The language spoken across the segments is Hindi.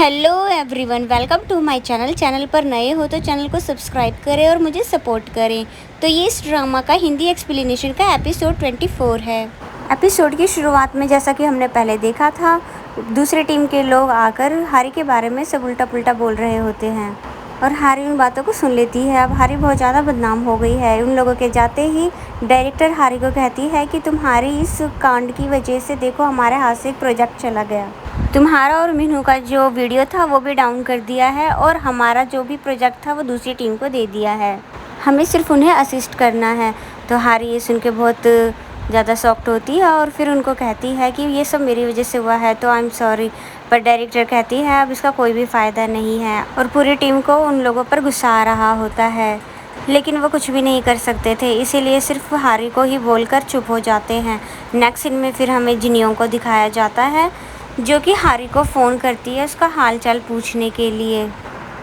Hello everyone, welcome to my channel पर नए हो तो चैनल को सब्सक्राइब करें और मुझे सपोर्ट करें। तो ये इस ड्रामा का हिंदी एक्सप्लेनेशन का एपिसोड 24 है। एपिसोड की शुरुआत में जैसा कि हमने पहले देखा था, दूसरी टीम के लोग आकर हारी के बारे में सब उल्टा पुल्टा बोल रहे होते हैं और हारी उन बातों को सुन लेती है। अब हारी बहुत ज़्यादा बदनाम हो गई है। उन लोगों के जाते ही डायरेक्टर हारी को कहती है कि तुम्हारी इस कांड की वजह से देखो हमारे हाथ से एक प्रोजेक्ट चला गया। तुम्हारा और मीनू का जो वीडियो था वो भी डाउन कर दिया है और हमारा जो भी प्रोजेक्ट था वो दूसरी टीम को दे दिया है। हमें सिर्फ उन्हें असिस्ट करना है। तो हारी ये सुन के बहुत ज़्यादा शॉक्ड होती है और फिर उनको कहती है कि ये सब मेरी वजह से हुआ है, तो आई एम सॉरी। पर डायरेक्टर कहती है अब इसका कोई भी फ़ायदा नहीं है और पूरी टीम को उन लोगों पर गुस्सा आ रहा होता है, लेकिन वो कुछ भी नहीं कर सकते थे, इसीलिए सिर्फ हारी को ही बोलकर चुप हो जाते हैं। नेक्स्ट सीन में फिर हमें जिनियों को दिखाया जाता है जो कि हारी को फ़ोन करती है उसका हालचाल पूछने के लिए।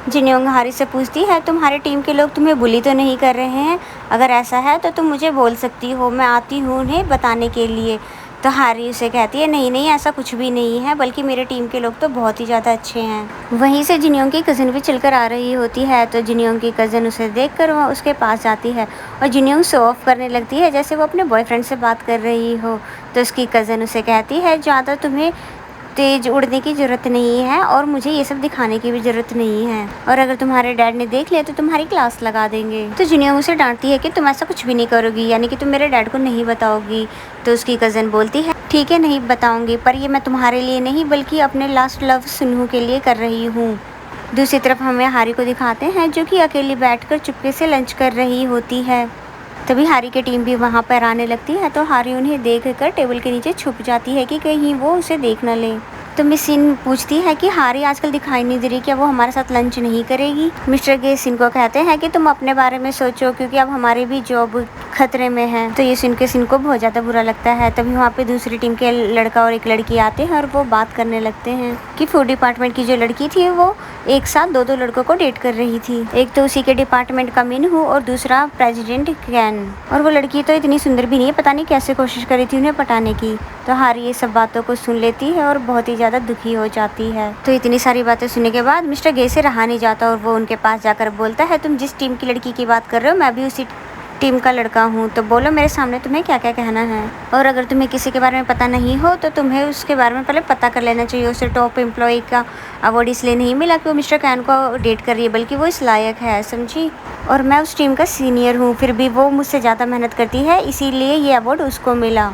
जिनियोंग हारी से पूछती है तुम्हारी टीम के लोग तुम्हें बुली तो नहीं कर रहे हैं? अगर ऐसा है तो तुम मुझे बोल सकती हो, मैं आती हूँ उन्हें बताने के लिए। तो हारी उसे कहती है नहीं नहीं, ऐसा कुछ भी नहीं है, बल्कि मेरे टीम के लोग तो बहुत ही ज़्यादा अच्छे हैं। वहीं से जिनियोंग की कज़न भी चलकर आ रही होती है, तो जिनियोंग की कज़न उसे देखकर वह उसके पास जाती है और जिनियोंग शो ऑफ करने लगती है जैसे वो अपने बॉयफ्रेंड से बात कर रही हो। तो उसकी कज़न उसे कहती है ज़्यादा तुम्हें तेज़ उड़ने की ज़रूरत नहीं है और मुझे ये सब दिखाने की भी ज़रूरत नहीं है, और अगर तुम्हारे डैड ने देख लिया तो तुम्हारी क्लास लगा देंगे। तो जिनियोंग उसे डांटती है कि तुम ऐसा कुछ भी नहीं करोगी, यानी कि तुम मेरे डैड को नहीं बताओगी। तो उसकी कज़न बोलती है ठीक है नहीं बताऊंगी, पर ये मैं तुम्हारे लिए नहीं बल्कि अपने लास्ट लव सुनहू के लिए कर रही हूँ। दूसरी तरफ हमें हारी को दिखाते हैं जो कि अकेली बैठकर चुपके से लंच कर रही होती है। तभी हारी की टीम भी वहाँ पर आने लगती है, तो हारी उन्हें देखकर टेबल के नीचे छुप जाती है कि कहीं वो उसे देख न ले। तो मिस सिन पूछती है कि हारी आजकल दिखाई नहीं दे रही, क्या वो हमारे साथ लंच नहीं करेगी? मिस्टर गे सिन को कहते हैं कि तुम अपने बारे में सोचो क्योंकि अब हमारी भी जॉब खतरे में है। तो ये सुन के सिन को बहुत ज़्यादा बुरा लगता है। तभी वहाँ पे दूसरी टीम के लड़का और एक लड़की आते हैं और वो बात करने लगते हैं कि फूड डिपार्टमेंट की जो लड़की थी वो एक साथ दो लड़कों को डेट कर रही थी। एक तो उसी के डिपार्टमेंट का मिनहू और दूसरा प्रेसिडेंट कैन। और वो लड़की तो इतनी सुंदर भी नहीं है, पता नहीं कैसे कोशिश करी थी उन्हें पटाने की। तो हारी ये सब बातों को सुन लेती है और बहुत ही ज़्यादा दुखी हो जाती है। तो इतनी सारी बातें सुनने के बाद मिस्टर गे से रहा नहीं जाता और वो उनके पास जाकर बोलता है तुम जिस टीम की लड़की की बात कर रहे हो मैं भी उसी टीम का लड़का हूँ, तो बोलो मेरे सामने तुम्हें क्या क्या कहना है। और अगर तुम्हें किसी के बारे में पता नहीं हो तो तुम्हें उसके बारे में पहले पता कर लेना चाहिए। उसे टॉप एम्प्लॉय का अवार्ड इसलिए नहीं मिला कि वो मिस्टर कैन को डेट कर रही है, बल्कि वो इस लायक है, समझी। और मैं उस टीम का सीनियर हूँ, फिर भी वो मुझसे ज़्यादा मेहनत करती है, इसीलिए ये अवार्ड उसको मिला।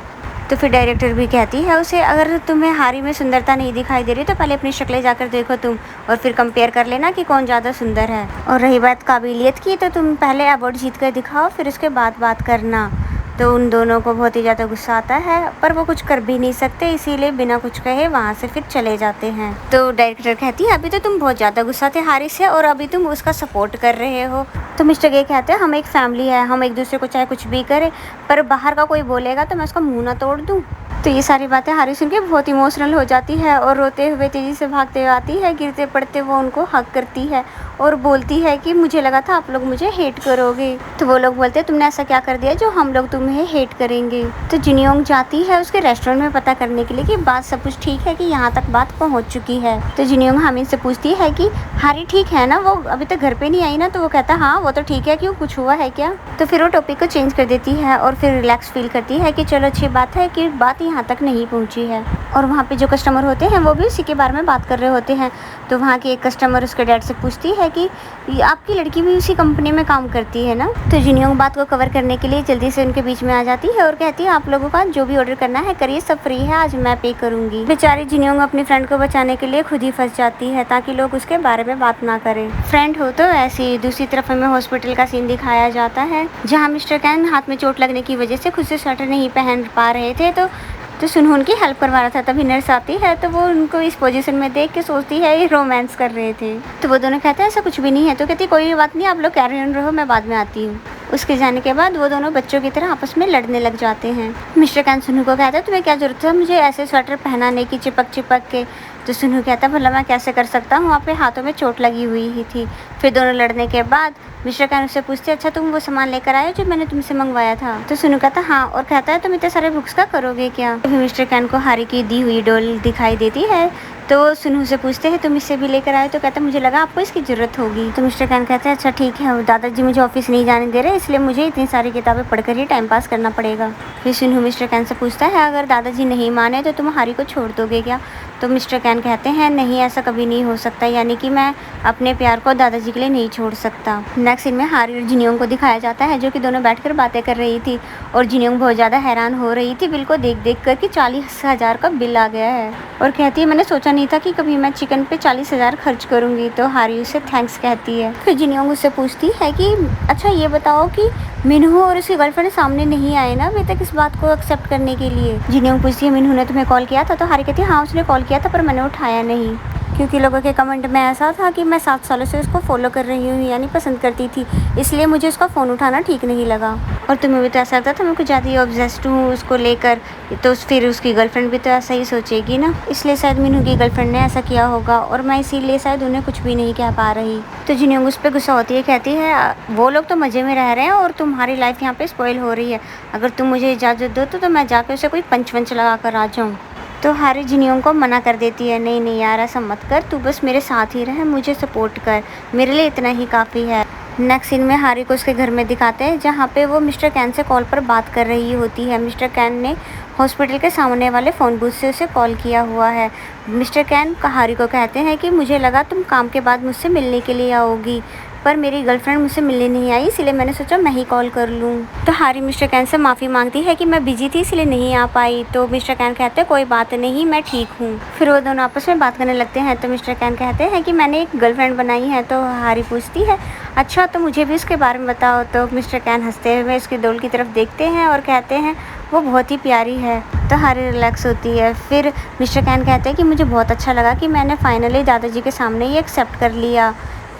तो फिर डायरेक्टर भी कहती है उसे अगर तुम्हें हारी में सुंदरता नहीं दिखाई दे रही तो पहले अपनी शक्लें जाकर देखो तुम, और फिर कंपेयर कर लेना कि कौन ज़्यादा सुंदर है। और रही बात काबिलियत की तो तुम पहले अवार्ड जीत कर दिखाओ, फिर उसके बाद बात करना। तो उन दोनों को बहुत ही ज़्यादा गुस्सा आता है, पर वो कुछ कर भी नहीं सकते, इसीलिए बिना कुछ कहे वहाँ से फिर चले जाते हैं। तो डायरेक्टर कहती है अभी तो तुम बहुत ज़्यादा गुस्सा थे हारी से और अभी तुम उसका सपोर्ट कर रहे हो। तो मिस्टर गे कहते हैं हम एक फैमिली है, हम एक दूसरे को चाहे कुछ भी करें, पर बाहर का कोई बोलेगा तो मैं उसका मुँह ना तोड़ दूँ। तो ये सारी बातें हारी सुन के बहुत इमोशनल हो जाती है और रोते हुए तेज़ी से भागते हुए आती है। गिरते पड़ते वो उनको हक करती है और बोलती है कि मुझे लगा था आप लोग मुझे हेट करोगे। तो वो लोग बोलते हैं तुमने ऐसा क्या कर दिया जो हम लोग तुम्हें हेट करेंगे। तो जिनियोंग जाती है उसके रेस्टोरेंट में पता करने के लिए कि बात सब कुछ ठीक है, कि यहाँ तक बात पहुँच चुकी है। तो जिनियोंग हामिन से पूछती है कि हारी ठीक है ना, वो अभी तक घर पे नहीं आई ना? तो वो कहता है हाँ वो तो ठीक है, क्यों कुछ हुआ है क्या? तो फिर वो टॉपिक को चेंज कर देती है और फिर रिलैक्स फील करती है कि चलो अच्छी बात है कि बात यहाँ तक नहीं पहुँची है। और वहाँ पे जो कस्टमर होते हैं वो भी उसी के बारे में बात कर रहे होते हैं। तो वहाँ की एक कस्टमर उसके डैड से पूछती है कि आपकी लड़की भी उसी कंपनी में काम करती है ना? तो जिनियोंग बात को कवर करने के लिए जल्दी से उनके बीच में आ जाती है और कहती है आप लोगों का जो भी ऑर्डर करना है करिए, सब फ्री है, आज मैं पे करूँगी। बेचारी जिनियोंग अपनी फ्रेंड को बचाने के लिए खुद ही फंस जाती है ताकि लोग उसके बारे में बात ना करें। फ्रेंड हो तो ऐसी। दूसरी तरफ हमें हॉस्पिटल का सीन दिखाया जाता है जहाँ मिस्टर कैन हाथ में चोट लगने की वजह से खुद से स्वेटर नहीं पहन पा रहे थे, तो सुनहू उनकी हेल्प करवा रहा था। तभी नर्स आती है तो वो उनको इस पोजीशन में देख के सोचती है ये रोमांस कर रहे थे। तो वो दोनों कहते हैं ऐसा कुछ भी नहीं है। तो कहती कोई बात नहीं, आप लोग कैरी ऑन रहो, मैं बाद में आती हूँ। उसके जाने के बाद वो दोनों बच्चों की तरह आपस में लड़ने लग जाते हैं। मिस्टर कैन सुनहू को कहता है तुम्हें क्या जरूरत है मुझे ऐसे स्वेटर पहनाने की चिपक चिपक के, तो सुनू कहता भला मैं कैसे कर सकता हूँ, आपके हाथों में चोट लगी हुई ही थी। फिर दोनों लड़ने के बाद मिस्टर कैन उससे पूछते अच्छा तुम वो सामान लेकर आए जो मैंने तुमसे मंगवाया था। तो सुनू कहता हाँ, और कहता है तुम इतने सारे बुक्स का करोगे क्या। तो मिस्टर कैन को हारी की दी हुई डॉल दिखाई देती है। तो सुनू से पूछते हैं तुम इससे भी लेकर आए। तो कहता मुझे लगा आपको इसकी ज़रूरत होगी। तो मिस्टर कैन कहते हैं अच्छा ठीक है, दादाजी मुझे ऑफिस नहीं जाने दे रहे, इसलिए मुझे इतनी सारी किताबें पढ़कर ही टाइम पास करना पड़ेगा। फिर सुनू मिस्टर कैन से पूछता है अगर दादाजी नहीं माने तो तुम हारी को छोड़ दोगे क्या। तो मिस्टर कैन कहते हैं नहीं, ऐसा कभी नहीं हो सकता, यानी कि मैं अपने प्यार को दादाजी के लिए नहीं छोड़ सकता। नेक्स्ट सीन में हारी और जिनियोंग को दिखाया जाता है जो कि दोनों बैठकर बातें कर रही थी और जिनियोंग बहुत ज़्यादा हैरान हो रही थी बिल को देख कर कि 40,000 का बिल आ गया है और कहती है मैंने सोचा नहीं था कि कभी मैं चिकन पे 40,000 खर्च करूँगी। तो हारी उसे थैंक्स कहती है। फिर जिनियोंग उससे पूछती है कि अच्छा ये बताओ कि मिनहू और उसकी गर्लफ्रेंड सामने नहीं आए ना अभी तक इस बात को एक्सेप्ट करने के लिए। जिनियोंग पूछती है मिनहू ने तुम्हें कॉल किया था। तो हारी कहती है हाँ उसने कॉल किया था पर मैंने उठाया नहीं, क्योंकि लोगों के कमेंट में ऐसा था कि मैं 7 सालों से उसको फॉलो कर रही हूँ, यानी पसंद करती थी, इसलिए मुझे उसका फ़ोन उठाना ठीक नहीं लगा। और तुम्हें भी तो ऐसा लगता था मैं कुछ ज़्यादा ही ऑब्सेस्ड हूँ उसको लेकर, तो फिर उसकी गर्लफ्रेंड भी तो ऐसा ही सोचेगी ना, इसलिए शायद मीनू की गर्लफ्रेंड ने ऐसा किया होगा और मैं इसीलिए शायद उन्हें कुछ भी नहीं कह पा रही। तो जिनियोंग उस पर गुस्सा होती है, कहती है वो लोग तो मज़े में रह रहे हैं और तुम्हारी लाइफ यहाँ पे स्पॉइल हो रही है, अगर तुम मुझे इजाज़त दो तो मैं जाकर उसे कोई पंच वंच लगा कर आ जाऊँ। तो हारी जिनियोंग को मना कर देती है नहीं नहीं यार ऐसा मत कर, तू बस मेरे साथ ही रह, मुझे सपोर्ट कर, मेरे लिए इतना ही काफ़ी है। नेक्स्ट सीन में हारी को उसके घर में दिखाते हैं जहाँ पे वो मिस्टर कैन से कॉल पर बात कर रही होती है। मिस्टर कैन ने हॉस्पिटल के सामने वाले फ़ोन बूथ से उसे कॉल किया हुआ है। मिस्टर कैन हारी को कहते हैं कि मुझे लगा तुम काम के बाद मुझसे मिलने के लिए आओगी, पर मेरी गर्लफ्रेंड मुझसे मिलने नहीं आई, इसलिए मैंने सोचा मैं ही कॉल कर लूँ। तो हारी मिस्टर कैन से माफ़ी मांगती है कि मैं बिजी थी इसलिए नहीं आ पाई। तो मिस्टर कैन कहते हैं कोई बात नहीं, मैं ठीक हूँ। फिर वो दोनों आपस में बात करने लगते हैं। तो मिस्टर कैन कहते हैं कि मैंने एक गर्लफ्रेंड बनाई है। तो हारी पूछती है अच्छा तो मुझे भी उसके बारे में बताओ। तो मिस्टर कैन हंसते हुए उसकी डोल की तरफ देखते हैं और कहते हैं वो बहुत ही प्यारी है। तो हारी रिलैक्स होती है। फिर मिस्टर कैन कहते हैं कि मुझे बहुत अच्छा लगा कि मैंने फाइनली दादाजी के सामने ये एक्सेप्ट कर लिया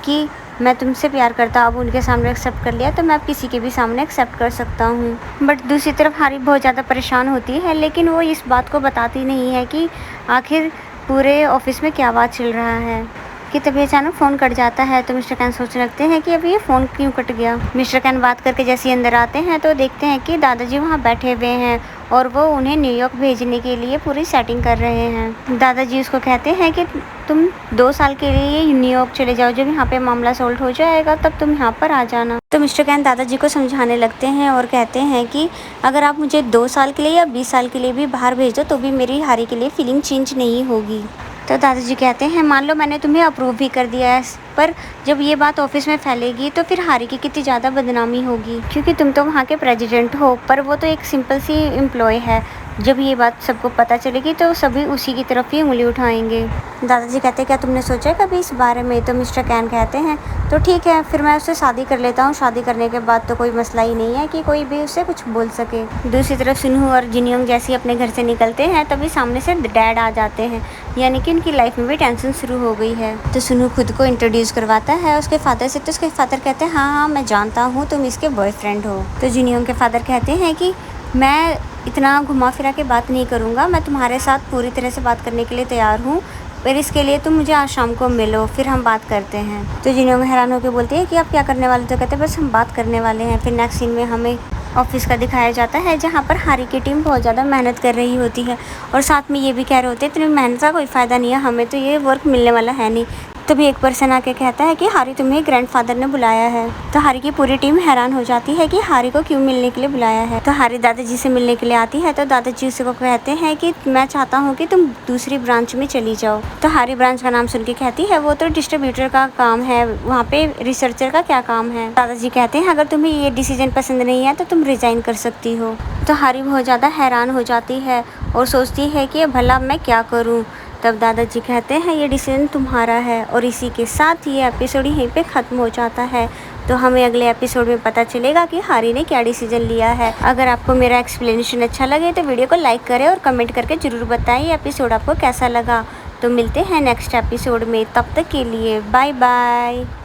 कि मैं तुमसे प्यार करता हूँ। अब उनके सामने एक्सेप्ट कर लिया तो मैं अब किसी के भी सामने एक्सेप्ट कर सकता हूँ। बट दूसरी तरफ हारी बहुत ज़्यादा परेशान होती है, लेकिन वो इस बात को बताती नहीं है कि आखिर पूरे ऑफिस में क्या बात चल रहा है। कि तभी अचानक फ़ोन कट जाता है। तो मिस्टर कैन सोचने लगते हैं कि अभी ये फ़ोन क्यों कट गया। मिस्टर कैन बात करके जैसे ही अंदर आते हैं तो देखते हैं कि दादाजी वहाँ बैठे हुए हैं और वो उन्हें न्यूयॉर्क भेजने के लिए पूरी सेटिंग कर रहे हैं। दादाजी उसको कहते हैं कि तुम 2 साल के लिए न्यूयॉर्क चले जाओ, जब यहाँ पे मामला सॉल्व हो जाएगा तब तुम यहाँ पर आ जाना। तो मिस्टर कैन दादाजी को समझाने लगते हैं और कहते हैं कि अगर आप मुझे 2 साल के लिए या 20 साल के लिए भी बाहर भेज दो तो भी मेरी हारी के लिए फीलिंग चेंज नहीं होगी। तो दादाजी कहते हैं मान लो मैंने तुम्हें अप्रूव भी कर दिया है, पर जब ये बात ऑफिस में फैलेगी तो फिर हारी की कितनी ज़्यादा बदनामी होगी, क्योंकि तुम तो वहाँ के प्रेसिडेंट हो पर वो तो एक सिंपल सी एम्प्लॉय है। जब ये बात सबको पता चलेगी तो सभी उसी की तरफ ही उंगली उठाएंगे। दादाजी कहते हैं क्या तुमने सोचा है कभी इस बारे में। तो मिस्टर कैन कहते हैं तो ठीक है फिर मैं उससे शादी कर लेता हूँ, शादी करने के बाद तो कोई मसला ही नहीं है कि कोई भी उससे कुछ बोल सके। दूसरी तरफ सुनहू और जिनियोंग जैसे ही अपने घर से निकलते हैं तभी सामने से डैड आ जाते हैं, यानी कि उनकी लाइफ में भी टेंशन शुरू हो गई है। तो सुनहू खुद को इंट्रोड्यूस करवाता है उसके फादर से। तो उसके फादर कहते हैं हाँ मैं जानता हूँ तुम इसके बॉयफ्रेंड हो। तो जिनियोंग के फादर कहते हैं कि मैं इतना घुमा फिरा के बात नहीं करूँगा, मैं तुम्हारे साथ पूरी तरह से बात करने के लिए तैयार हूँ, पर इसके लिए तुम मुझे आज शाम को मिलो फिर हम बात करते हैं। तो जिनियोंग हैरान होकर बोलती है कि आप क्या करने वाले। तो कहते हैं बस हम बात करने वाले हैं। फिर नेक्स्ट सीन में हमें ऑफिस का दिखाया जाता है जहाँ पर हारी की टीम बहुत ज़्यादा मेहनत कर रही होती है और साथ में ये भी कह रहे होते हैं इतनी मेहनत का कोई फ़ायदा नहीं है, हमें तो ये वर्क मिलने वाला है नहीं। तभी एक पर्सन आके कहता है कि हारी तुम्हें ग्रैंडफादर ने बुलाया है। तो हारी की पूरी टीम हैरान हो जाती है कि हारी को क्यों मिलने के लिए बुलाया है। तो हारी दादाजी से मिलने के लिए आती है। तो दादाजी उसे को कहते हैं कि मैं चाहता हूँ कि तुम दूसरी ब्रांच में चली जाओ। तो हारी ब्रांच का नाम सुन के कहती है वो तो डिस्ट्रीब्यूटर का काम है, वहाँ पे रिसर्चर का क्या काम है। दादाजी कहते हैं अगर तुम्हें ये डिसीजन पसंद नहीं है तो तुम रिजाइन कर सकती हो। तो हारी बहुत ज़्यादा हैरान हो जाती है और सोचती है कि भला मैं क्या करूँ। तब दादाजी कहते हैं ये डिसीजन तुम्हारा है। और इसी के साथ ये एपिसोड यहीं पे ख़त्म हो जाता है। तो हमें अगले एपिसोड में पता चलेगा कि हारी ने क्या डिसीजन लिया है। अगर आपको मेरा एक्सप्लेनेशन अच्छा लगे तो वीडियो को लाइक करें और कमेंट करके ज़रूर बताएं एपिसोड आपको कैसा लगा। तो मिलते हैं नेक्स्ट एपिसोड में, तब तक के लिए बाय बाय।